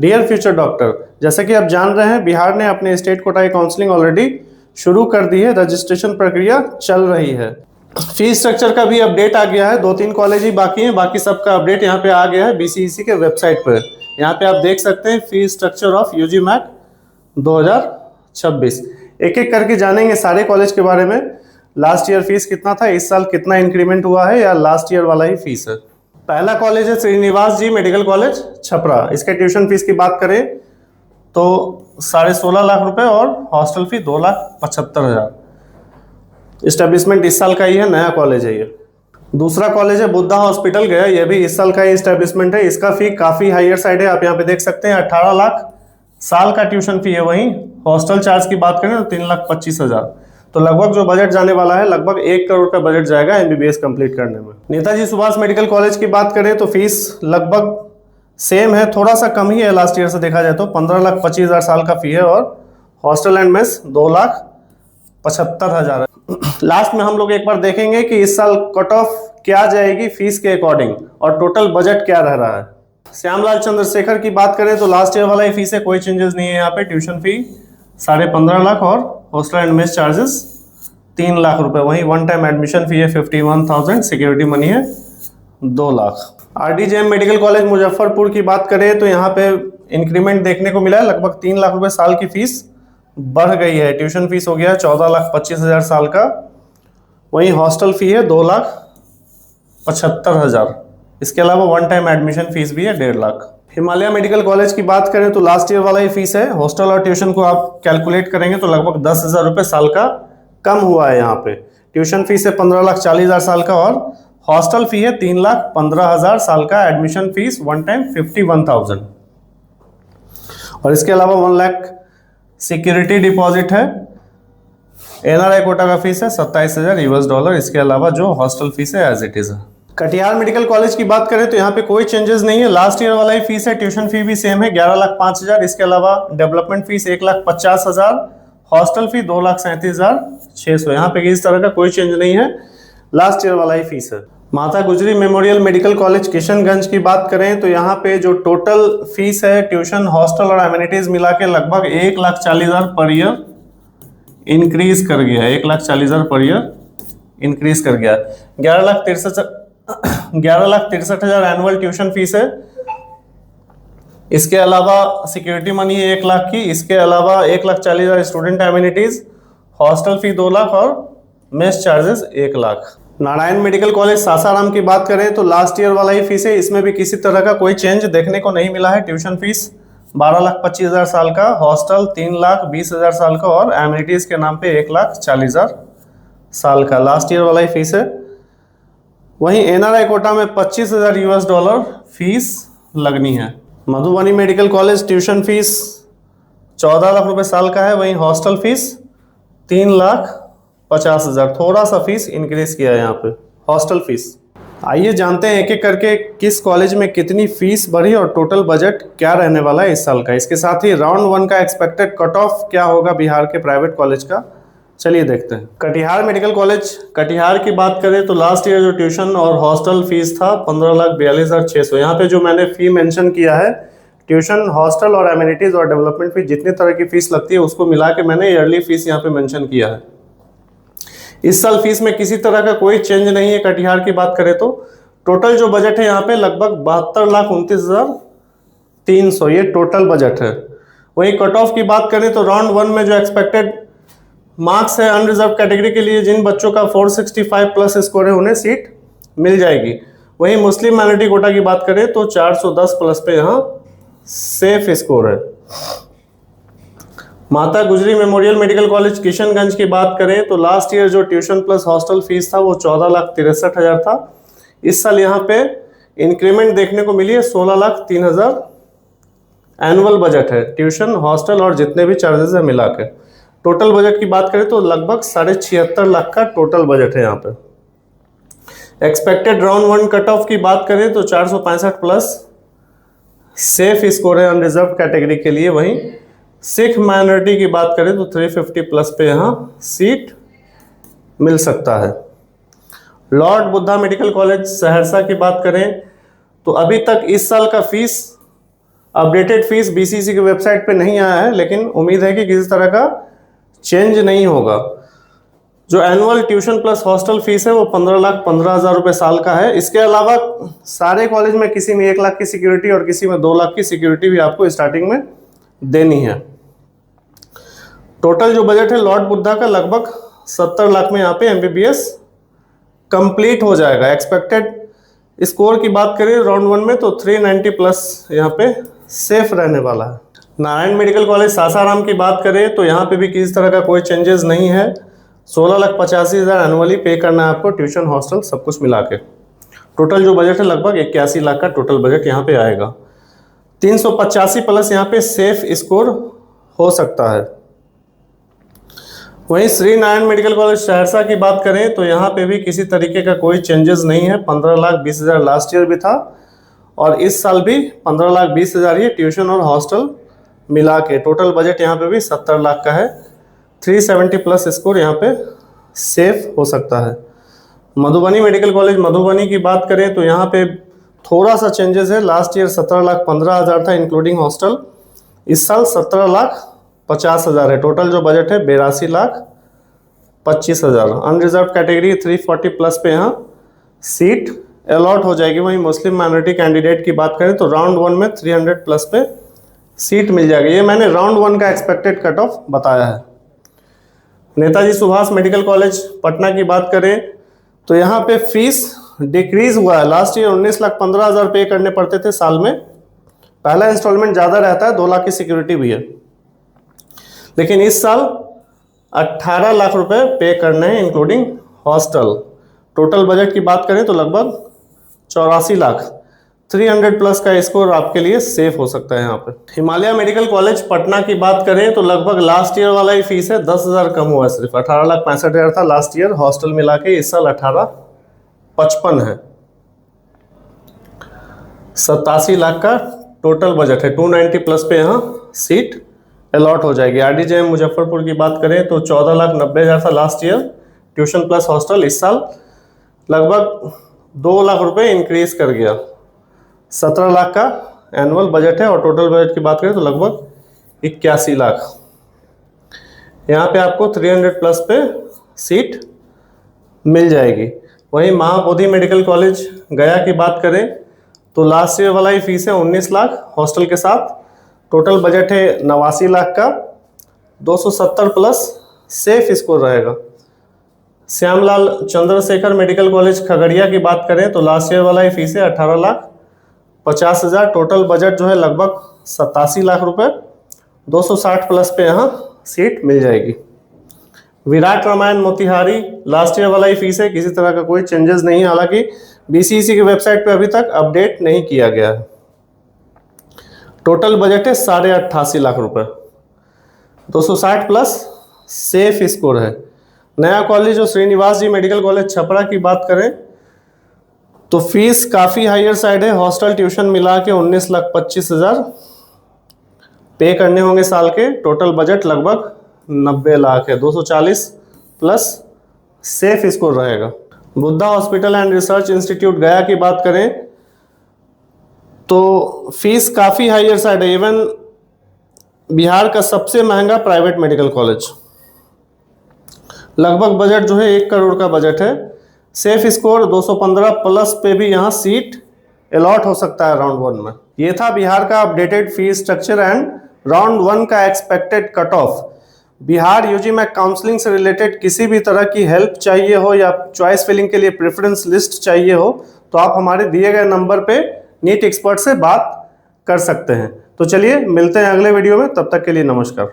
Dear future doctor, जैसे कि आप जान रहे हैं बिहार ने अपने स्टेट कोटा की काउंसलिंग ऑलरेडी शुरू कर दी है। रजिस्ट्रेशन प्रक्रिया चल रही है। फीस स्ट्रक्चर का भी अपडेट आ गया है। 2-3 कॉलेज ही बाकी हैं, बाकी सबका अपडेट यहाँ पे आ गया है बीसीईसी के वेबसाइट पर। यहाँ पे आप देख सकते हैं fees structure of UG MAT 2026। एक एक करके जानेंगे सारे कॉलेज के बारे में। लास्ट ईयर फीस कितना था, इस साल कितना इंक्रीमेंट हुआ है, या लास्ट ईयर वाला ही फीस है। पहला कॉलेज है श्रीनिवास जी मेडिकल कॉलेज छपरा। इसके ट्यूशन फीस की बात करें तो 16.5 लाख रुपए और हॉस्टल फी 2,75,000। इस्टेब्लिशमेंट इस साल का ही है, नया कॉलेज है ये। दूसरा कॉलेज है बुद्धा हॉस्पिटल गया, ये भी इस साल का ही इस्टेब्लिशमेंट है। इसका फी काफी हायर साइड है, आप यहाँ पे देख सकते हैं 18 लाख साल का ट्यूशन फी है। वहीं हॉस्टल चार्ज की बात करें तो 3,25,000। तो लगभग जो बजट जाने वाला है, लगभग 1 करोड़ का बजट जाएगा एमबीबीएस कंप्लीट करने में। नेताजी सुभाष मेडिकल कॉलेज की बात करें तो फीस लगभग सेम है, थोड़ा सा कम ही है लास्ट ईयर से देखा जाए तो। 15,25,000 साल का फी है और हॉस्टल एंड मेस 2,75,000 है। लास्ट में हम लोग एक बार देखेंगे कि इस साल कट ऑफ क्या जाएगी फीस के अकॉर्डिंग और टोटल बजट क्या रह रहा है। श्यामलाल चंद्रशेखर की बात करें तो लास्ट ईयर वाला ही फीस है, कोई चेंजेस नहीं है यहाँ पे। ट्यूशन फी 15.5 लाख और hostel and mess charges 3 lakh रुपए। वहीं वन टाइम एडमिशन फी है 51,000, सिक्योरिटी मनी है 2 लाख। आरडीजेएम मेडिकल कॉलेज मुजफ्फरपुर की बात करें तो यहाँ पे इंक्रीमेंट देखने को मिला है, लगभग 3 लाख रुपए साल की फीस बढ़ गई है। ट्यूशन फीस हो गया 14,25,000 साल का। वहीं हॉस्टल फी है 2,75,000। इसके अलावा वन टाइम एडमिशन फीस भी है 1.5 लाख। हिमालय मेडिकल कॉलेज की बात करें तो लास्ट ईयर वाला ही फीस है। हॉस्टल और ट्यूशन को आप कैलकुलेट करेंगे तो लगभग 10,000 रुपये साल का कम हुआ है यहाँ पे। ट्यूशन फीस है 15,40,000 साल का और हॉस्टल फी है 3,15,000 साल का। एडमिशन फीस वन टाइम 51,000 और इसके अलावा 1 लाख सिक्योरिटी डिपॉजिट है। एनआरआई कोटा का फीस है 27,000 यूएस डॉलर। इसके अलावा जो हॉस्टल फीस है एज इट इज है। कटिहार मेडिकल कॉलेज की बात करें तो यहाँ पे कोई चेंजेस नहीं है, लास्ट ईयर वाला ही फीस है। ट्यूशन फी भी सेम है 11,05,000। इसके अलावा डेवलपमेंट फीस 1,50,000, हॉस्टल फी 2,37,600। यहाँ पे इस तरह का कोई चेंज नहीं है, लास्ट ईयर वाला ही फीस है। माता गुजरी मेमोरियल मेडिकल कॉलेज किशनगंज की बात करें तो यहाँ पे जो टोटल फीस है ट्यूशन हॉस्टल और एमिनिटीज मिला के लगभग 1,40,000 पर ईयर इंक्रीज कर गया। 1,40,000 पर ईयर इंक्रीज कर गया। 11,63,000 एनुअल ट्यूशन फीस है। इसके अलावा सिक्योरिटी मनी है 1 लाख की। इसके अलावा 1,40,000 student amenities, hostel fee 2 lakh और mess charges 1 lakh. Narayan medical college Sasaram की बात करें तो लास्ट ईयर वाला ही फीस है, इसमें भी किसी तरह का कोई चेंज देखने को नहीं मिला है। ट्यूशन फीस 12,25,000 साल का, हॉस्टल 3,20,000 साल का और एमिनिटीज के नाम पे 1,40,000 साल का। लास्ट ईयर वाला ही फीस है। वहीं एनआरआई कोटा में 25,000 यूएस डॉलर फीस लगनी है। Madhubani medical college tuition fees 14 lakh रुपए साल का है। वहीं हॉस्टल फीस 3,50,000। थोड़ा सा फीस इंक्रीज किया है यहाँ पे हॉस्टल फीस। आइए जानते हैं एक एक करके किस कॉलेज में कितनी फीस बढ़ी और टोटल बजट क्या रहने वाला है इस साल का। इसके साथ ही राउंड 1 का एक्सपेक्टेड कट ऑफ क्या होगा बिहार के प्राइवेट कॉलेज का, चलिए देखते हैं। कटिहार मेडिकल कॉलेज कटिहार की बात करें तो लास्ट ईयर जो ट्यूशन और हॉस्टल फीस था 15,42,600। यहाँ पे जो मैंने फी मेंशन किया है ट्यूशन, हॉस्टल और एमिनिटीज और डेवलपमेंट फीस, जितनी तरह की फीस लगती है उसको मिला के मैंने ईयरली फीस यहाँ पे मेंशन किया है। इस साल फीस में किसी तरह का कोई चेंज नहीं है। कटिहार की बात करें तो टोटल जो बजट है यहाँ पे लगभग 72,29,300 ये टोटल बजट है। वही कट ऑफ की बात करें तो राउंड 1 में जो एक्सपेक्टेड मार्क्स है अनरिजर्व कैटेगरी के लिए, जिन बच्चों का 465 प्लस स्कोर है उन्हें सीट मिल जाएगी। वहीं मुस्लिम माइनॉरिटी कोटा की बात करें तो 410 प्लस पे यहाँ सेफ स्कोर है। माता गुजरी मेमोरियल मेडिकल कॉलेज किशनगंज की बात करें तो लास्ट ईयर जो ट्यूशन प्लस हॉस्टल फीस था वो 14,63,000 था। इस साल यहाँ पे इंक्रीमेंट देखने को मिली है 16,03,000 एनुअल बजट है। ट्यूशन, हॉस्टल और जितने भी चार्जेस है मिला के टोटल बजट की बात करें तो लगभग 76.5 लाख का टोटल बजट है यहाँ पे। एक्सपेक्टेड राउंड 1 कट ऑफ की बात करें तो 465 प्लस सेफ स्कोर है अनरिजर्व कैटेगरी के लिए। वहीं सिख माइनॉरिटी की बात करें तो 350 प्लस पे यहाँ सीट मिल सकता है। Lord Buddha medical college Saharsa की बात करें तो अभी तक इस साल का फीस अपडेटेड फीस बीसीसी की वेबसाइट पे नहीं आया है, लेकिन उम्मीद है कि किसी तरह का चेंज नहीं होगा। जो annual tuition plus hostel fees है वो 15,15,000 रुपये साल का है। इसके अलावा सारे कॉलेज में किसी में 1 लाख की सिक्योरिटी और किसी में 2 लाख की सिक्योरिटी भी आपको स्टार्टिंग में देनी है। टोटल जो बजट है लॉर्ड बुद्धा का लगभग 70 लाख में यहाँ पे MBBS कंप्लीट हो जाएगा। एक्सपेक्टेड स्कोर की बात करें राउंड 1 में तो 390 प्लस यहाँ पे सेफ रहने वाला है। नारायण मेडिकल कॉलेज सासाराम की बात करें तो यहाँ पे भी किसी तरह का कोई चेंजेस नहीं है। 16,85,000 एनुअली पे करना है आपको, ट्यूशन हॉस्टल सब कुछ मिला के। टोटल जो बजट है लगभग 81 लाख का टोटल बजट यहाँ पे आएगा। 385 प्लस यहाँ पे सेफ स्कोर हो सकता है। वहीं श्री नारायण मेडिकल कॉलेज सहरसा की बात करें तो यहाँ पे भी किसी तरीके का कोई चेंजेस नहीं है। 15,20,000 लास्ट ईयर भी था और इस साल भी 15,20,000 ये ट्यूशन और हॉस्टल मिला के। टोटल बजट यहाँ पे भी 70 लाख का है। 370 प्लस स्कोर यहाँ पे सेफ हो सकता है। मधुबनी मेडिकल कॉलेज मधुबनी की बात करें तो यहाँ पे थोड़ा सा चेंजेस है। लास्ट ईयर 17,15,000 था इंक्लूडिंग हॉस्टल, इस साल 17,50,000 है। टोटल जो बजट है 82,25,000। अनरिजर्व कैटेगरी 340 प्लस पे यहाँ सीट अलॉट हो जाएगी। वहीं मुस्लिम माइनॉरिटी कैंडिडेट की बात करें तो राउंड 1 में 300 प्लस पे सीट मिल जाएगी। ये मैंने राउंड 1 का एक्सपेक्टेड कट ऑफ बताया है। नेताजी सुभाष मेडिकल कॉलेज पटना की बात करें तो यहाँ पे फीस डिक्रीज हुआ है। लास्ट ईयर 19,15,000 पे करने पड़ते थे साल में। पहला इंस्टॉलमेंट ज़्यादा रहता है, 2 लाख की सिक्योरिटी भी है, लेकिन इस साल 18 लाख रुपए पे करने हैं इंक्लूडिंग हॉस्टल। टोटल बजट की बात करें तो लगभग 84 लाख। 300 प्लस का स्कोर आपके लिए सेफ हो सकता है यहाँ पे। हिमालय मेडिकल कॉलेज पटना की बात करें तो लगभग लास्ट ईयर वाला ही फीस है, 10,000 कम हुआ है। सिर्फ 18,65,000 था लास्ट ईयर हॉस्टल मिला के, इस साल 18,55 है। 87 लाख का टोटल बजट है। 290 प्लस पे यहाँ सीट अलॉट हो जाएगी। RDJM मुजफ्फरपुर की बात करें तो 14,90,000 था last year tuition plus hostel, इस साल लगभग 2 लाख रुपए इंक्रीज कर गया। 17 लाख का एनुअल बजट है और टोटल बजट की बात करें तो लगभग 81 लाख। यहाँ पे आपको 300 प्लस पे सीट मिल जाएगी। वहीं महाबोधि मेडिकल कॉलेज गया की बात करें तो लास्ट ईयर वाला ही फीस है 19 लाख हॉस्टल के साथ। टोटल बजट है 89 लाख का। 270 प्लस सेफ स्कोर रहेगा। श्यामलाल चंद्रशेखर मेडिकल कॉलेज खगड़िया की बात करें तो लास्ट ईयर वाला ही फीस है 18,50,000। टोटल बजट जो है लगभग 87 लाख रुपए। 260 प्लस पे यहाँ सीट मिल जाएगी। विराट रामायण मोतिहारी लास्ट ईयर वाला ही फीस है, किसी तरह का कोई चेंजेस नहीं है। हालांकि BCEC की वेबसाइट पे अभी तक अपडेट नहीं किया गया है। टोटल बजट है 88.5 लाख रुपए। 260 प्लस सेफ स्कोर है। नया कॉलेज जो श्रीनिवास जी मेडिकल कॉलेज छपरा की बात करें तो फीस काफ़ी हायर साइड है। हॉस्टल ट्यूशन मिला के 19,25,000 पे करने होंगे साल के। टोटल बजट लगभग 90 लाख है। 240 प्लस सेफ स्कोर रहेगा। Buddha hospital and research institute गया की बात करें तो फीस काफ़ी हायर साइड है। इवन बिहार का सबसे महंगा प्राइवेट मेडिकल कॉलेज। लगभग बजट जो है 1 करोड़ का बजट है। सेफ स्कोर 215 प्लस पे भी यहाँ सीट अलॉट हो सकता है राउंड 1 में। ये था बिहार का updated fee structure and round 1 का expected cut off. Bihar UG में काउंसलिंग से रिलेटेड किसी भी तरह की हेल्प चाहिए हो या चॉइस फिलिंग के लिए प्रेफरेंस लिस्ट चाहिए हो तो आप हमारे दिए गए नंबर पे नीट एक्सपर्ट से बात कर सकते हैं। तो चलिए मिलते हैं अगले वीडियो में, तब तक के लिए नमस्कार।